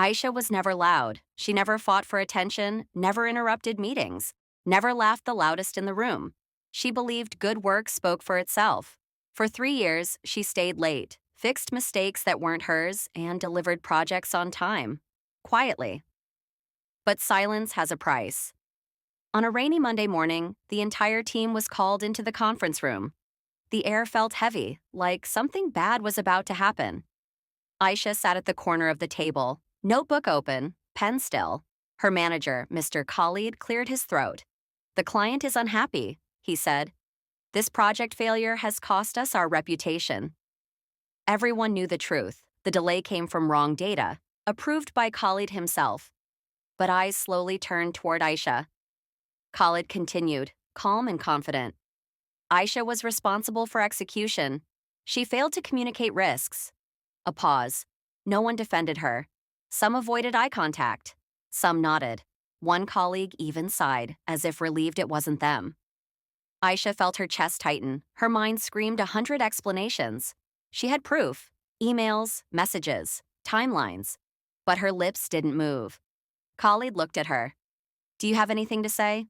Aisha was never loud. She never fought for attention, never interrupted meetings, never laughed the loudest in the room. She believed good work spoke for itself. For 3 years, she stayed late, fixed mistakes that weren't hers, and delivered projects on time. Quietly. But silence has a price. On a rainy Monday morning, the entire team was called into the conference room. The air felt heavy, like something bad was about to happen. Aisha sat at the corner of the table, notebook open, pen still. Her manager, Mr. Khalid, cleared his throat. "The client is unhappy," he said. "This project failure has cost us our reputation." Everyone knew the truth. The delay came from wrong data, approved by Khalid himself. But eyes slowly turned toward Aisha. Khalid continued, calm and confident. Aisha was responsible for execution. She failed to communicate risks. A pause. No one defended her. Some avoided eye contact. Some nodded. One colleague even sighed, as if relieved it wasn't them. Aisha felt her chest tighten. Her mind screamed 100 explanations. She had proof, emails, messages, timelines. But her lips didn't move. Khalid looked at her. "Do you have anything to say?"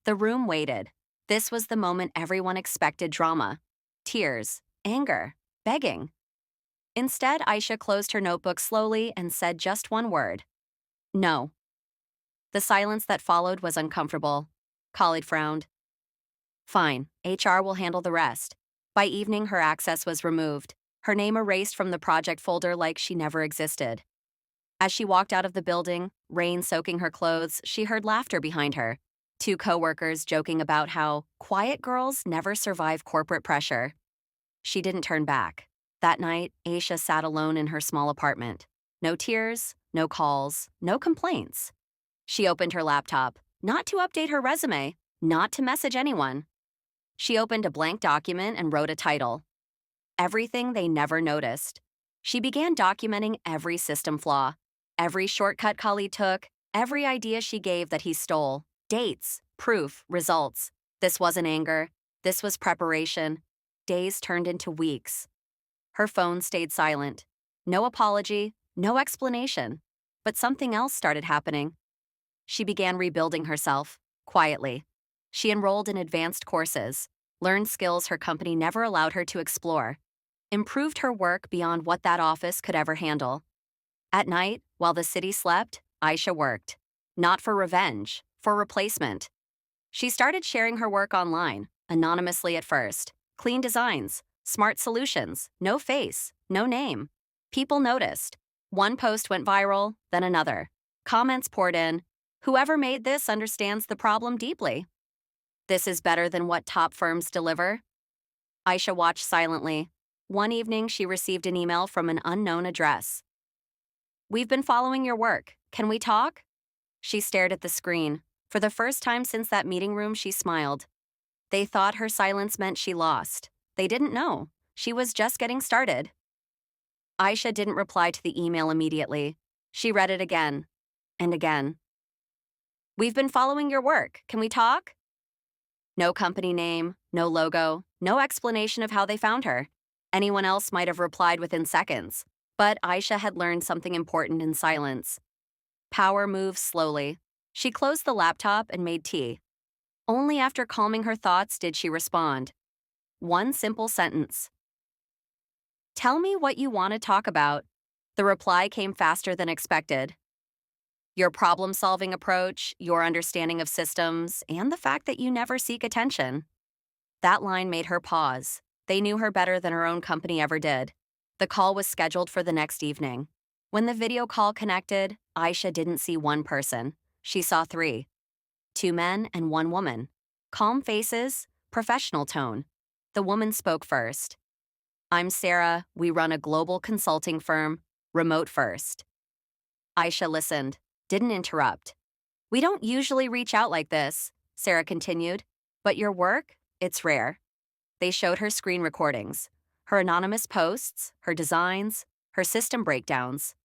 The room waited. This was the moment everyone expected drama. Tears, anger, begging. Instead, Aisha closed her notebook slowly and said just one word. "No." The silence that followed was uncomfortable. Khalid frowned. "Fine, HR will handle the rest." By evening, her access was removed, her name erased from the project folder like she never existed. As she walked out of the building, rain soaking her clothes, she heard laughter behind her. Two coworkers joking about how quiet girls never survive corporate pressure. She didn't turn back. That night, Aisha sat alone in her small apartment. No tears, no calls, no complaints. She opened her laptop, not to update her resume, not to message anyone. She opened a blank document and wrote a title. Everything they never noticed. She began documenting every system flaw, every shortcut Khalid took, every idea she gave that he stole. Dates, proof, results. This wasn't anger. This was preparation. Days turned into weeks. Her phone stayed silent. No apology, no explanation. But something else started happening. She began rebuilding herself, quietly. She enrolled in advanced courses, learned skills her company never allowed her to explore, improved her work beyond what that office could ever handle. At night, while the city slept, Aisha worked. Not for revenge, for replacement. She started sharing her work online, anonymously at first. Clean designs, smart solutions, no face, no name. People noticed. One post went viral, then another. Comments poured in. "Whoever made this understands the problem deeply." "This is better than what top firms deliver." Aisha watched silently. One evening, she received an email from an unknown address. "We've been following your work. Can we talk?" She stared at the screen. For the first time since that meeting room, she smiled. They thought her silence meant she lost. They didn't know. She was just getting started. Aisha didn't reply to the email immediately. She read it again and again. "We've been following your work. Can we talk?" No company name, no logo, no explanation of how they found her. Anyone else might have replied within seconds. But Aisha had learned something important in silence. Power moves slowly. She closed the laptop and made tea. Only after calming her thoughts did she respond. One simple sentence. "Tell me what you want to talk about." The reply came faster than expected. "Your problem-solving approach, your understanding of systems, and the fact that you never seek attention." That line made her pause. They knew her better than her own company ever did. The call was scheduled for the next evening. When the video call connected, Aisha didn't see one person. She saw three. Two men and one woman. Calm faces, professional tone. The woman spoke first. "I'm Sarah. We run a global consulting firm, remote first." Aisha listened, didn't interrupt. "We don't usually reach out like this," Sarah continued. "But your work, it's rare." They showed her screen recordings, her anonymous posts, her designs, her system breakdowns.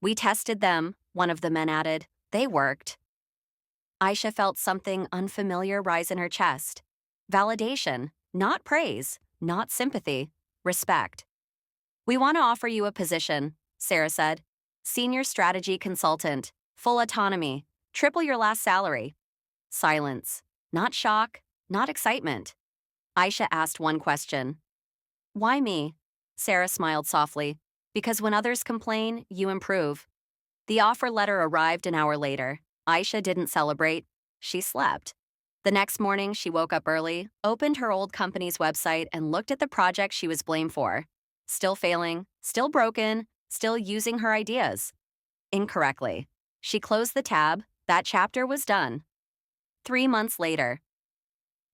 "We tested them," one of the men added. "They worked." Aisha felt something unfamiliar rise in her chest. Validation, not praise, not sympathy, respect. "We want to offer you a position," Sarah said. Senior strategy consultant, full autonomy, triple your last salary. Silence. Not shock, not excitement. Aisha asked one question. Why me? Sarah smiled softly. Because when others complain, you improve. The offer letter arrived an hour later. Aisha didn't celebrate. She slept. The next morning, she woke up early, opened her old company's website, and looked at the project she was blamed for. Still failing, still broken, still using her ideas. Incorrectly. She closed the tab. That chapter was done. 3 months later.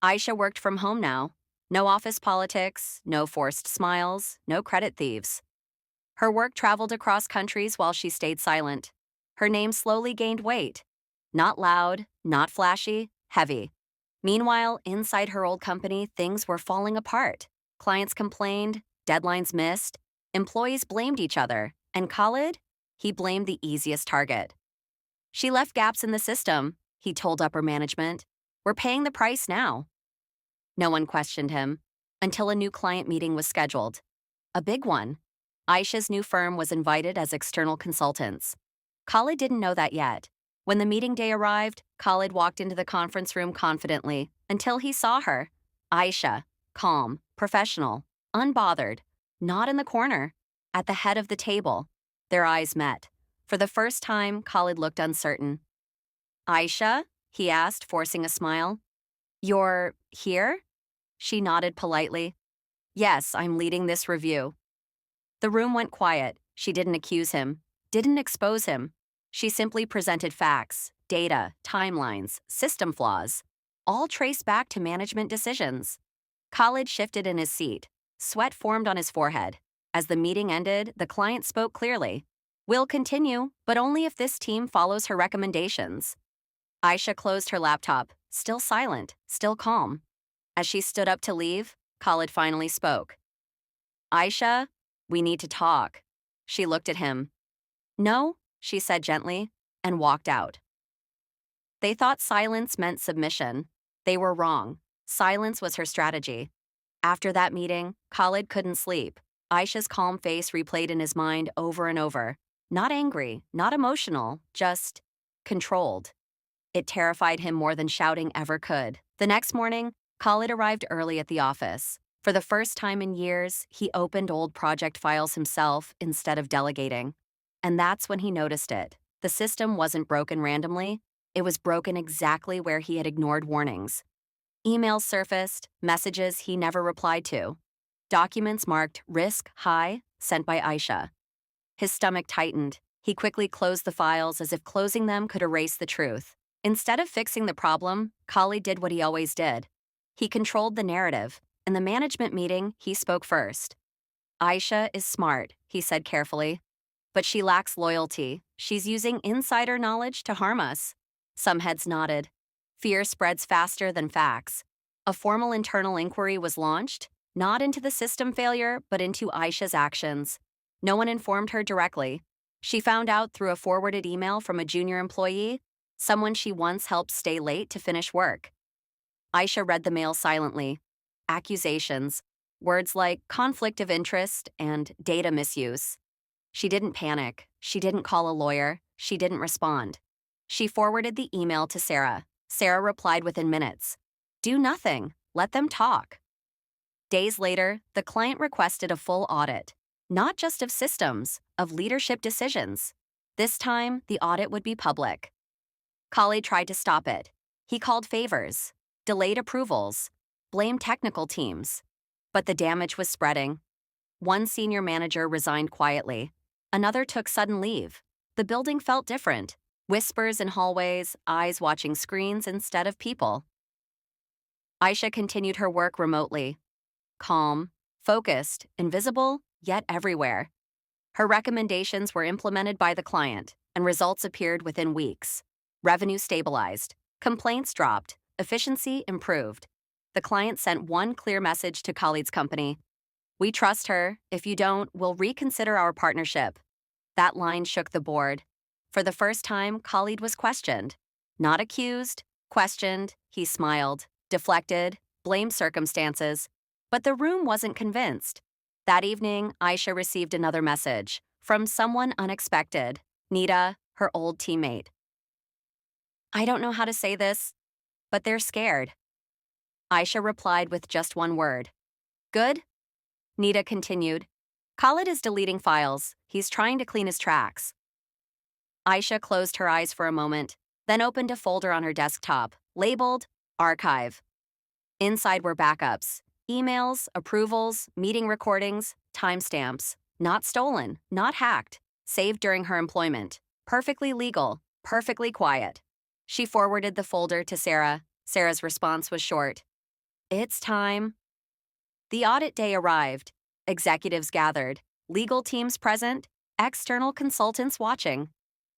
Aisha worked from home now. No office politics, no forced smiles, no credit thieves. Her work traveled across countries while she stayed silent. Her name slowly gained weight. Not loud, not flashy, heavy. Meanwhile, inside her old company, things were falling apart. Clients complained, deadlines missed, employees blamed each other, and Khalid? He blamed the easiest target. She left gaps in the system, he told upper management. We're paying the price now. No one questioned him until a new client meeting was scheduled. A big one. Aisha's new firm was invited as external consultants. Khalid didn't know that yet. When the meeting day arrived, Khalid walked into the conference room confidently until he saw her. Aisha, calm, professional, unbothered, not in the corner, at the head of the table. Their eyes met. For the first time, Khalid looked uncertain. Aisha? He asked, forcing a smile. You're here? She nodded politely. Yes, I'm leading this review. The room went quiet. She didn't accuse him, didn't expose him. She simply presented facts, data, timelines, system flaws, all traced back to management decisions. Khalid shifted in his seat. Sweat formed on his forehead. As the meeting ended, the client spoke clearly. We'll continue, but only if this team follows her recommendations. Aisha closed her laptop, still silent, still calm. As she stood up to leave, Khalid finally spoke. Aisha, we need to talk. She looked at him. No, she said gently, and walked out. They thought silence meant submission. They were wrong. Silence was her strategy. After that meeting, Khalid couldn't sleep. Aisha's calm face replayed in his mind over and over. Not angry, not emotional, just controlled. It terrified him more than shouting ever could. The next morning, Khalid arrived early at the office. For the first time in years, he opened old project files himself instead of delegating. And that's when he noticed it. The system wasn't broken randomly. It was broken exactly where he had ignored warnings. Emails surfaced, messages he never replied to. Documents marked risk high, sent by Aisha. His stomach tightened. He quickly closed the files as if closing them could erase the truth. Instead of fixing the problem, Khalid did what he always did. He controlled the narrative. In the management meeting, he spoke first. Aisha is smart, he said carefully. But she lacks loyalty. She's using insider knowledge to harm us. Some heads nodded. Fear spreads faster than facts. A formal internal inquiry was launched, not into the system failure, but into Aisha's actions. No one informed her directly. She found out through a forwarded email from a junior employee, someone she once helped stay late to finish work. Aisha read the mail silently. Accusations, words like conflict of interest and data misuse. She didn't panic. She didn't call a lawyer. She didn't respond. She forwarded the email to Sarah. Sarah replied within minutes. Do nothing. Let them talk. Days later, the client requested a full audit, not just of systems, of leadership decisions. This time, the audit would be public. Khalid tried to stop it. He called favors, delayed approvals, blamed technical teams. But the damage was spreading. One senior manager resigned quietly. Another took sudden leave. The building felt different. Whispers in hallways, eyes watching screens instead of people. Aisha continued her work remotely. Calm, focused, invisible, yet everywhere. Her recommendations were implemented by the client, and results appeared within weeks. Revenue stabilized. Complaints dropped. Efficiency improved. The client sent one clear message to Khalid's company. We trust her. If you don't, we'll reconsider our partnership. That line shook the board. For the first time, Khalid was questioned. Not accused, questioned. He smiled, deflected, blamed circumstances. But the room wasn't convinced. That evening, Aisha received another message. from someone unexpected, Nita, her old teammate. I don't know how to say this, but they're scared. Aisha replied with just one word. Good? Nita continued. Khalid is deleting files. He's trying to clean his tracks. Aisha closed her eyes for a moment, then opened a folder on her desktop, labeled Archive. Inside were backups, emails, approvals, meeting recordings, timestamps. Not stolen, not hacked, saved during her employment. Perfectly legal, perfectly quiet. She forwarded the folder to Sarah. Sarah's response was short. It's time. The audit day arrived. Executives gathered, legal teams present, external consultants watching.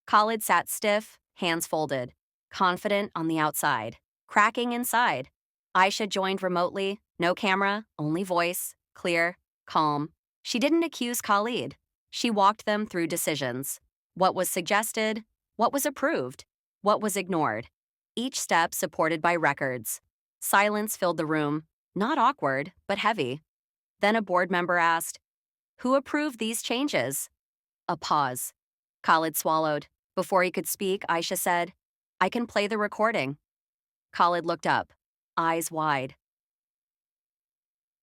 Khalid sat stiff, hands folded, confident on the outside, cracking inside. Aisha joined remotely, no camera, only voice, clear, calm. She didn't accuse Khalid. She walked them through decisions. What was suggested, what was approved, what was ignored. Each step supported by records. Silence filled the room, not awkward, but heavy. Then a board member asked, Who approved these changes? A pause. Khalid swallowed. Before he could speak, Aisha said, I can play the recording. Khalid looked up, eyes wide.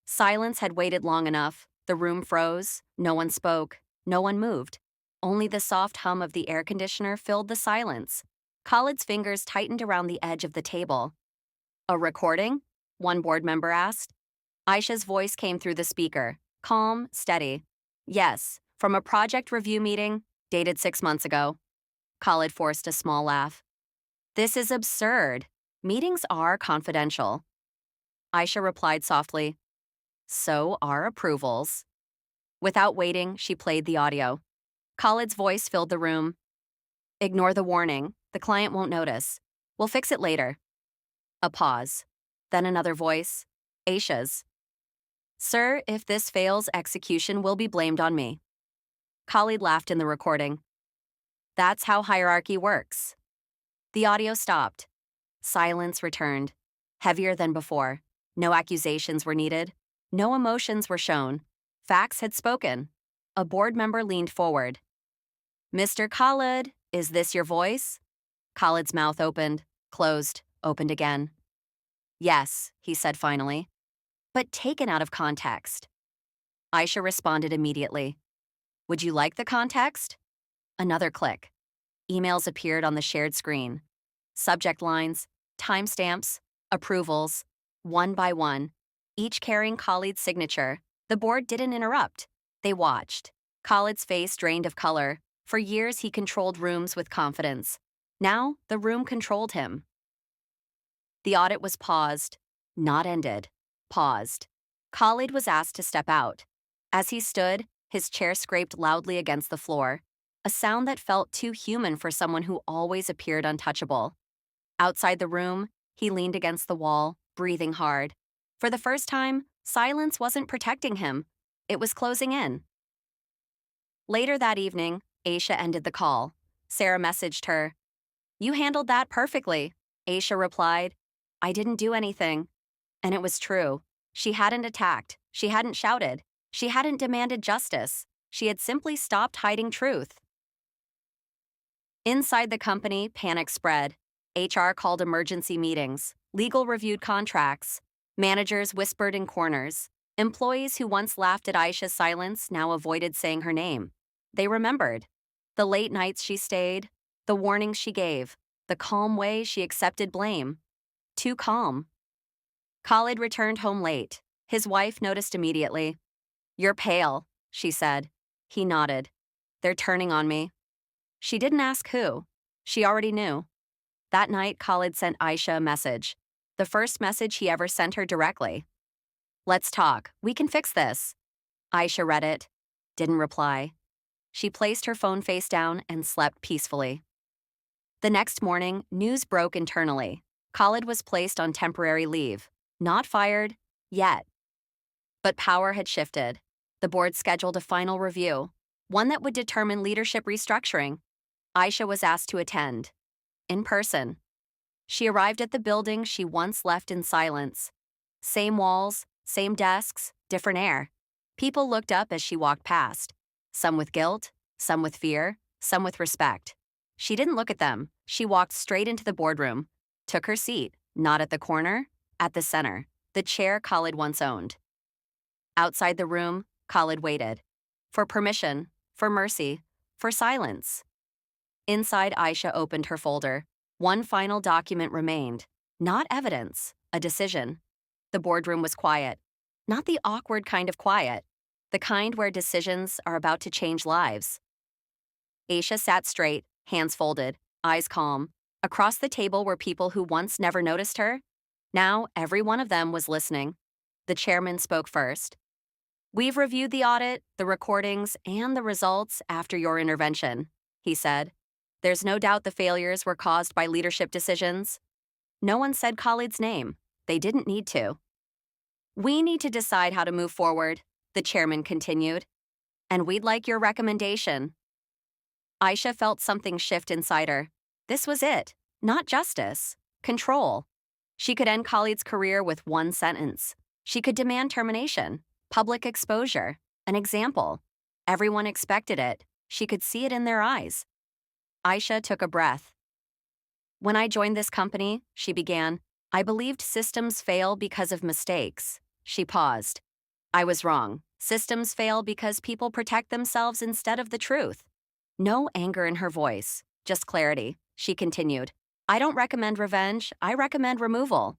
Silence had waited long enough. The room froze. No one spoke. No one moved. Only the soft hum of the air conditioner filled the silence. Khalid's fingers tightened around the edge of the table. A recording? One board member asked. Aisha's voice came through the speaker, calm, steady. Yes, from a project review meeting, dated 6 months ago. Khalid forced a small laugh. This is absurd. Meetings are confidential. Aisha replied softly. So are approvals. Without waiting, she played the audio. Khalid's voice filled the room. Ignore the warning. The client won't notice. We'll fix it later. A pause. Then another voice. Aisha's. Sir, if this fails, execution will be blamed on me. Khalid laughed in the recording. That's how hierarchy works. The audio stopped. Silence returned, heavier than before. No accusations were needed. No emotions were shown. Facts had spoken. A board member leaned forward. Mr. Khalid, is this your voice? Khalid's mouth opened, closed, opened again. Yes, he said finally, but taken out of context. Aisha responded immediately. Would you like the context? Another click. Emails appeared on the shared screen. Subject lines, timestamps, approvals, one by one, each carrying Khalid's signature. The board didn't interrupt. They watched. Khalid's face drained of color. For years, he controlled rooms with confidence. Now, the room controlled him. The audit was paused, not ended, paused. Khalid was asked to step out. As he stood, his chair scraped loudly against the floor, a sound that felt too human for someone who always appeared untouchable. Outside the room, he leaned against the wall, breathing hard. For the first time, silence wasn't protecting him. It was closing in. Later that evening, Aisha ended the call. Sarah messaged her. You handled that perfectly. Aisha replied, I didn't do anything. And it was true. She hadn't attacked. She hadn't shouted. She hadn't demanded justice. She had simply stopped hiding truth. Inside the company, panic spread. HR called emergency meetings. Legal reviewed contracts. Managers whispered in corners. Employees who once laughed at Aisha's silence now avoided saying her name. They remembered. The late nights she stayed, the warnings she gave, the calm way she accepted blame. Too calm. Khalid returned home late. His wife noticed immediately. You're pale, she said. He nodded. They're turning on me. She didn't ask who. She already knew. That night, Khalid sent Aisha a message. The first message he ever sent her directly. Let's talk. We can fix this. Aisha read it. Didn't reply. She placed her phone face down and slept peacefully. The next morning, news broke internally. Khalid was placed on temporary leave. Not fired, yet. But power had shifted. The board scheduled a final review, one that would determine leadership restructuring. Aisha was asked to attend. In person. She arrived at the building she once left in silence. Same walls, same desks, different air. People looked up as she walked past. Some with guilt, some with fear, some with respect. She didn't look at them. She walked straight into the boardroom, took her seat, not at the corner, at the center, the chair Khalid once owned. Outside the room, Khalid waited. For permission, for mercy, for silence. Inside, Aisha opened her folder. One final document remained. Not evidence, a decision. The boardroom was quiet. Not the awkward kind of quiet, the kind where decisions are about to change lives. Aisha sat straight, hands folded, eyes calm. Across the table were people who once never noticed her. Now, every one of them was listening. The chairman spoke first. "We've reviewed the audit, the recordings, and the results after your intervention," he said. "There's no doubt the failures were caused by leadership decisions." No one said Khalid's name. They didn't need to. "We need to decide how to move forward," the chairman continued. "And we'd like your recommendation." Aisha felt something shift inside her. This was it. Not justice. Control. She could end Khalid's career with one sentence. She could demand termination, public exposure, an example. Everyone expected it. She could see it in their eyes. Aisha took a breath. "When I joined this company," she began, "I believed systems fail because of mistakes." She paused. "I was wrong. Systems fail because people protect themselves instead of the truth." No anger in her voice, just clarity. She continued, "I don't recommend revenge, I recommend removal."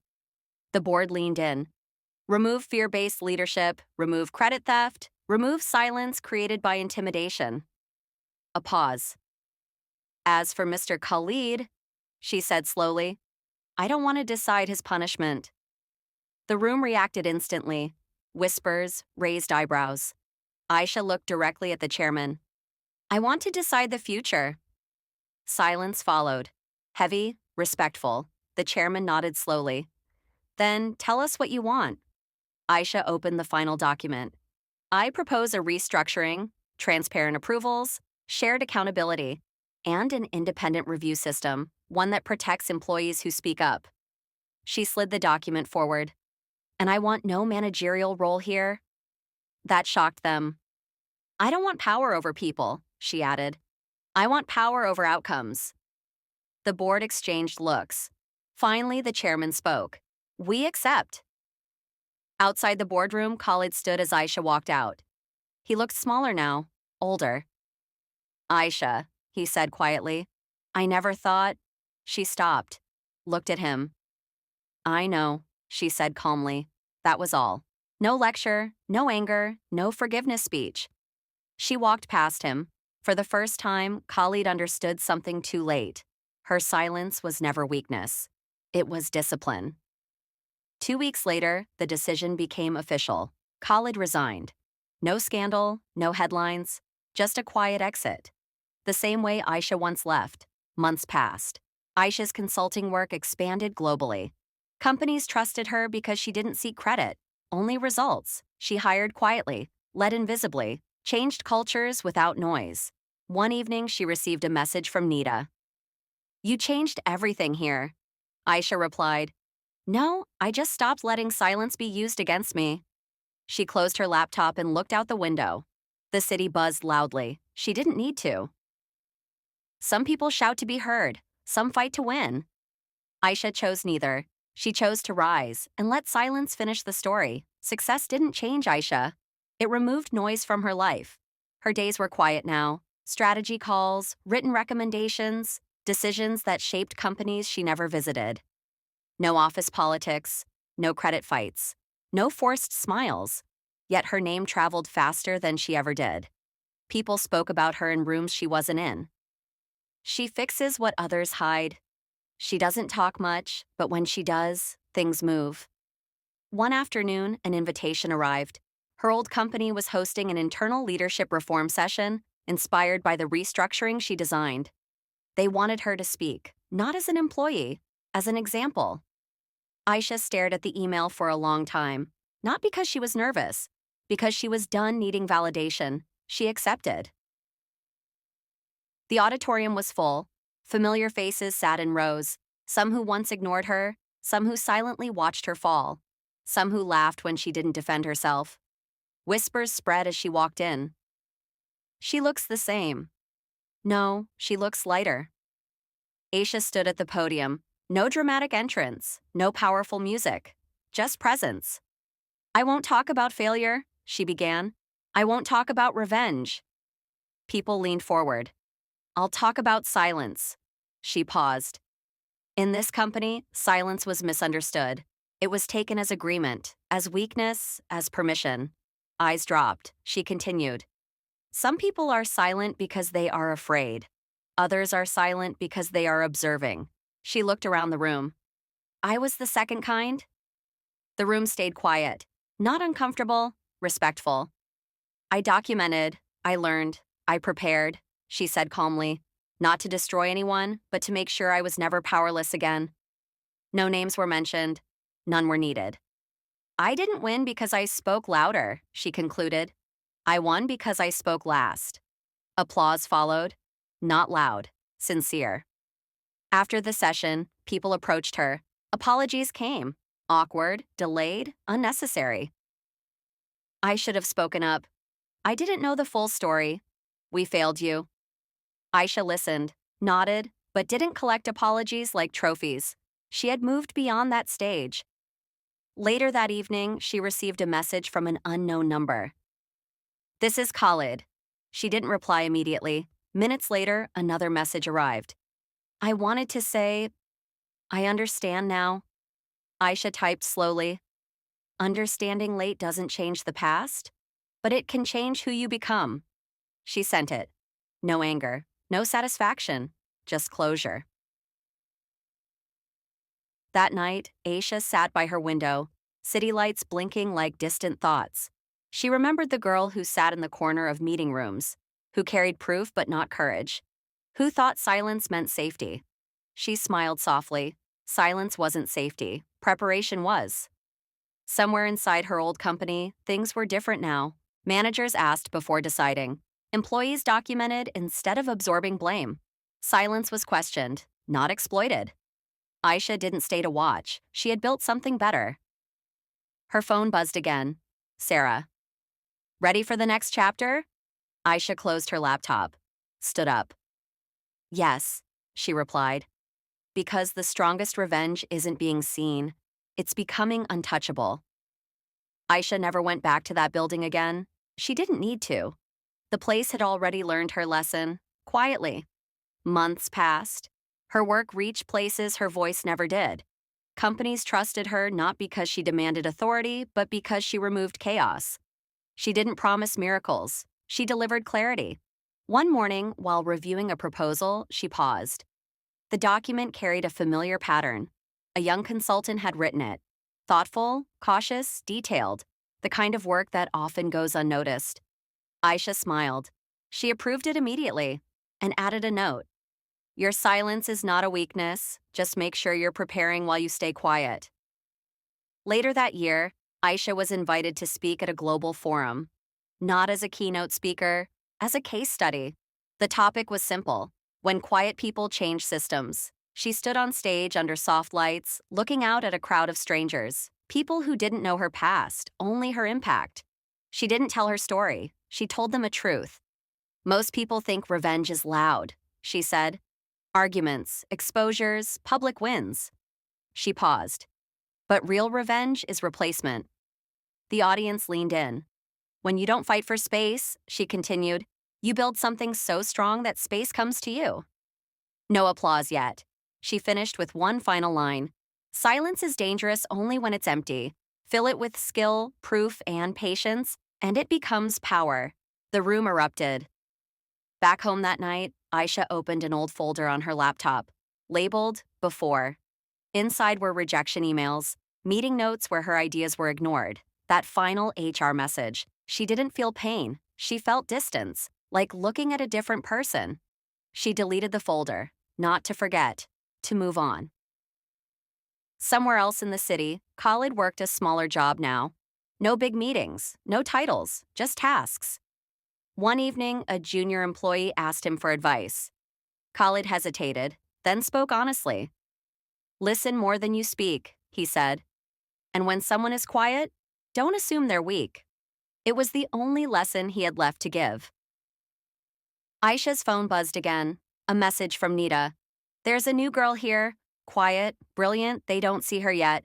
The board leaned in. Remove fear-based leadership, remove credit theft, remove silence created by intimidation. A pause. "As for Mr. Khalid," she said slowly, "I don't want to decide his punishment." The room reacted instantly. Whispers, raised eyebrows. Aisha looked directly at the chairman. "I want to decide the future." Silence followed. Heavy, respectful. The chairman nodded slowly. "Then tell us what you want." Aisha opened the final document. "I propose a restructuring, transparent approvals, shared accountability, and an independent review system, one that protects employees who speak up." She slid the document forward. "And I want no managerial role here." That shocked them. "I don't want power over people," she added. "I want power over outcomes." The board exchanged looks. Finally, the chairman spoke. "We accept." Outside the boardroom, Khalid stood as Aisha walked out. He looked smaller now, older. "Aisha," he said quietly, "I never thought—" She stopped, looked at him. "I know," she said calmly. That was all. No lecture, no anger, no forgiveness speech. She walked past him. For the first time, Khalid understood something too late. Her silence was never weakness. It was discipline. 2 weeks later, the decision became official. Khalid resigned. No scandal, no headlines, just a quiet exit. The same way Aisha once left. Months passed. Aisha's consulting work expanded globally. Companies trusted her because she didn't seek credit, only results. She hired quietly, led invisibly, changed cultures without noise. One evening, she received a message from Nita. "You changed everything here." Aisha replied, "No, I just stopped letting silence be used against me." She closed her laptop and looked out the window. The city buzzed loudly. She didn't need to. Some people shout to be heard. Some fight to win. Aisha chose neither. She chose to rise and let silence finish the story. Success didn't change Aisha. It removed noise from her life. Her days were quiet now. Strategy calls, written recommendations, decisions that shaped companies she never visited. No office politics, no credit fights, no forced smiles. Yet her name traveled faster than she ever did. People spoke about her in rooms she wasn't in. She fixes what others hide. She doesn't talk much, but when she does, things move. One afternoon, an invitation arrived. Her old company was hosting an internal leadership reform session inspired by the restructuring she designed. They wanted her to speak, not as an employee, as an example. Aisha stared at the email for a long time, not because she was nervous, because she was done needing validation. She accepted. The auditorium was full. Familiar faces sat in rows, some who once ignored her, some who silently watched her fall, some who laughed when she didn't defend herself. Whispers spread as she walked in. She looks the same. No, she looks lighter. Aisha stood at the podium. No dramatic entrance, no powerful music, just presence. I won't talk about failure, she began. I won't talk about revenge. People leaned forward. I'll talk about silence. She paused. In this company, silence was misunderstood. It was taken as agreement, as weakness, as permission. Eyes dropped. She continued. Some people are silent because they are afraid. Others are silent because they are observing. She looked around the room. I was the second kind. The room stayed quiet. Not uncomfortable, respectful. I documented, I learned, I prepared, she said calmly. Not to destroy anyone, but to make sure I was never powerless again. No names were mentioned. None were needed. I didn't win because I spoke louder, she concluded. I won because I spoke last. Applause followed. Not loud, sincere. After the session, people approached her. Apologies came. Awkward, delayed, unnecessary. I should have spoken up. I didn't know the full story. We failed you. Aisha listened, nodded, but didn't collect apologies like trophies. She had moved beyond that stage. Later that evening, she received a message from an unknown number. This is Khalid. She didn't reply immediately. Minutes later, another message arrived. I wanted to say, I understand now. Aisha typed slowly. Understanding late doesn't change the past, but it can change who you become. She sent it. No anger, no satisfaction, just closure. That night, Aisha sat by her window, city lights blinking like distant thoughts. She remembered the girl who sat in the corner of meeting rooms, who carried proof but not courage, who thought silence meant safety. She smiled softly. Silence wasn't safety. Preparation was. Somewhere inside her old company, things were different now. Managers asked before deciding. Employees documented instead of absorbing blame. Silence was questioned, not exploited. Aisha didn't stay to watch. She had built something better. Her phone buzzed again. Sarah. Ready for the next chapter? Aisha closed her laptop. Stood up. Yes, she replied. Because the strongest revenge isn't being seen. It's becoming untouchable. Aisha never went back to that building again. She didn't need to. The place had already learned her lesson, quietly. Months passed. Her work reached places her voice never did. Companies trusted her not because she demanded authority, but because she removed chaos. She didn't promise miracles. She delivered clarity. One morning, while reviewing a proposal, she paused. The document carried a familiar pattern. A young consultant had written it. Thoughtful, cautious, detailed, the kind of work that often goes unnoticed. Aisha smiled. She approved it immediately and added a note. Your silence is not a weakness. Just make sure you're preparing while you stay quiet. Later that year, Aisha was invited to speak at a global forum. Not as a keynote speaker, as a case study. The topic was simple. When quiet people change systems. She stood on stage under soft lights, looking out at a crowd of strangers. People who didn't know her past, only her impact. She didn't tell her story. She told them a truth. Most people think revenge is loud, she said. Arguments, exposures, public wins. She paused. But real revenge is replacement. The audience leaned in. When you don't fight for space, she continued, you build something so strong that space comes to you. No applause yet. She finished with one final line. Silence is dangerous only when it's empty. Fill it with skill, proof, and patience, and it becomes power. The room erupted. Back home that night, Aisha opened an old folder on her laptop, labeled Before. Inside were rejection emails, meeting notes where her ideas were ignored, that final HR message. She didn't feel pain. She felt distance, like looking at a different person. She deleted the folder, not to forget, to move on. Somewhere else in the city, Khalid worked a smaller job now. No big meetings, no titles, just tasks. One evening, a junior employee asked him for advice. Khalid hesitated, then spoke honestly. Listen more than you speak, he said. And when someone is quiet, don't assume they're weak. It was the only lesson he had left to give. Aisha's phone buzzed again. A message from Nita. There's a new girl here. Quiet, brilliant, they don't see her yet.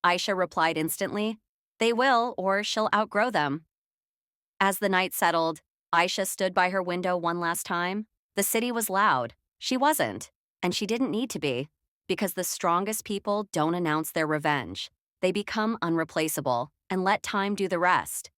Aisha replied instantly. They will, or she'll outgrow them. As the night settled, Aisha stood by her window one last time. The city was loud. She wasn't. And she didn't need to be. Because the strongest people don't announce their revenge. They become unreplaceable and let time do the rest.